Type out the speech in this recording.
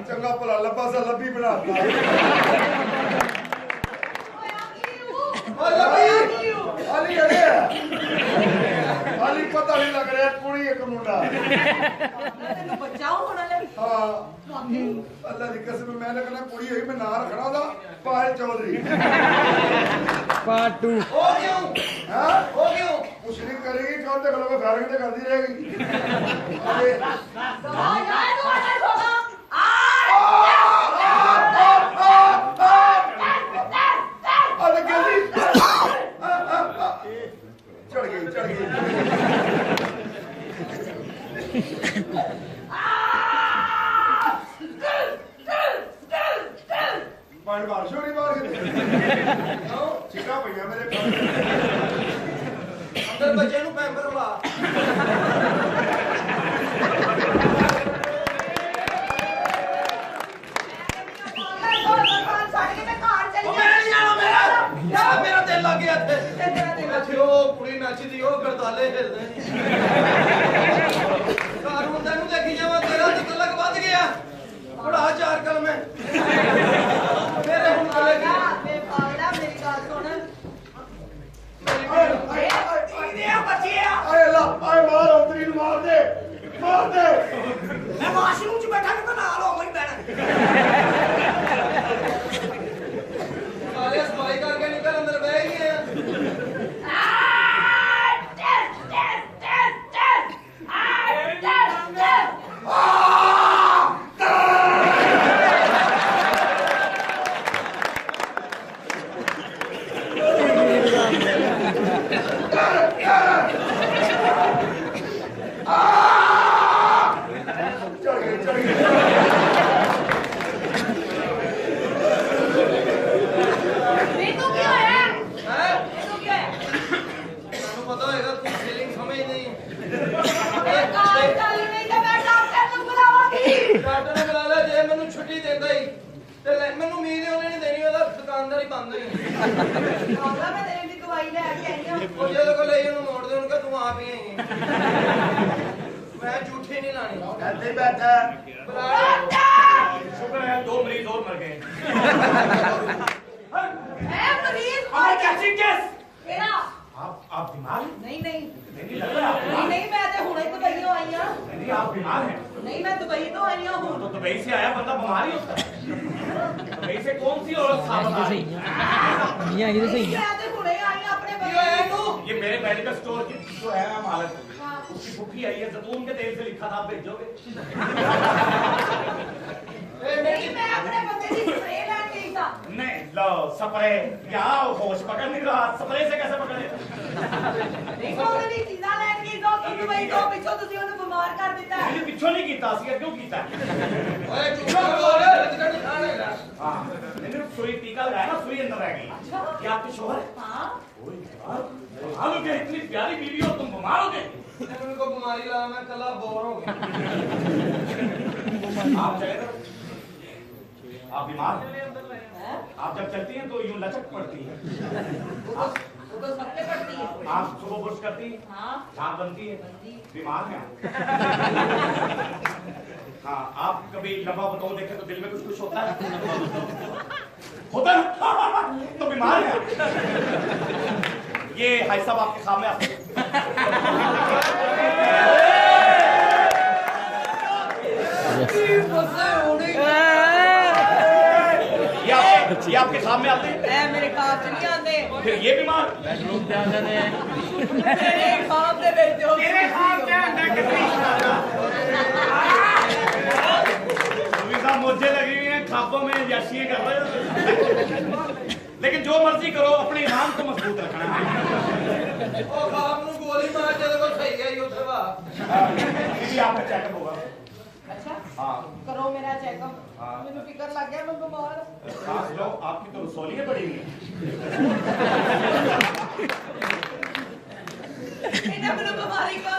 चंगा भला लब्बा सा लब्बी बनाता हाली पता नहीं लग रहा कुड़ी एक मुंडा हाँ अल्लाह की कसम मैं लगना कुड़ी हुई मैं ना रखना होता पायल चौधरी पार्ट 2 हो क्यों कुछ नहीं करेगी कौन तक लोग फायरिंग तो करती रहेगी चढ़ गई पानी बारिश हो रही बाहर चिका भैया मेरे अंदर बच्चे नु पैंपर ला मेरा दिल लग गया कुड़ी नचदी हो गरदाले हिलदे घर मुंडे नु देखी जावा तेरा तलक वध गया बड़ा चार कलमे मेरे हुन गले की बे पागला मेरी बात सुन मेरी इने बचिया अरे अल्लाह आए मार उतरी मार दे मैं वाशरूम च बैठा के नाल हो मैं बैठा सारे सफाई करके निकल अंदर बैठ गए ये मेरे मेडिकल स्टोर की जो है ना मालक उसकी बुकी आई है जैतून के तेल से लिखा था आप भेजोगे नहीं मैं अपने बंदे की स्प्रे लेने गई था नहीं लो स्प्रे क्या होश पकड़ नहीं रहा स्प्रे से कैसे पकड़े नहीं तो ਉਹਦੀ ਚੀਜ਼ਾਂ ਲੈਣ ਗਈ ਤਾਂ ਤੂੰ ਦੁਬਈ ਤੋਂ ਪਿੱਛੋਂ ਤੁਸੀਂ ਉਹਨੂੰ ਬਿਮਾਰ ਕਰ ਦਿੱਤਾ ਹੈ ਇਹ ਪਿੱਛੋਂ ਨਹੀਂ ਕੀਤਾ ਸੀ ਕਿਉਂ ਕੀਤਾ ਓਏ ਪਿੱਛੋਂ ਬੋਲ ਰਜਗੜ ਖਾਣੇ ਦਾ हां मैंने सुई टीका लगाया ना सुई अंदर रह गई अच्छा क्या आपके शौहर हां ओए यार हां क्या इतनी प्यारी बीवी हो तुम बीमार हो गए उनको बीमारी लगा मैं कल बोर हो गया आप चले आप बीमार हैं आप जब चलती हैं तो यूं लचक पड़ती है वो तो सबके पड़ती है आप सुबह ब्रश करती हैं हां दांत बनती है बीमार हैं हाँ आप कभी लंबा बताओ देखे तो दिल में कुछ होता है तो बीमार है ये भाई साहब आपके सामने आते ये आपके सामने आते हैं मेरे ख्वाब से नहीं आते फिर ये बीमार बेडरूम पे आते हैं मेरे ख्वाब से भेजो मेरे ख्वाब से मुझे लगी हुई है खाबों में याशियां कर रहे हो लेकिन जो मर्जी करो अपने ईमान को मजबूत रखना है ओ खाब नु गोली मार जदे को सही है यो थवा ये आपका चेकअप होगा अच्छा हां करो मेरा चेकअप मेनू फिकर लग गया मैं बीमार सांस लो आपकी तो रसोलियां पड़ी हुई हैं इन्हें मेनू बीमारी का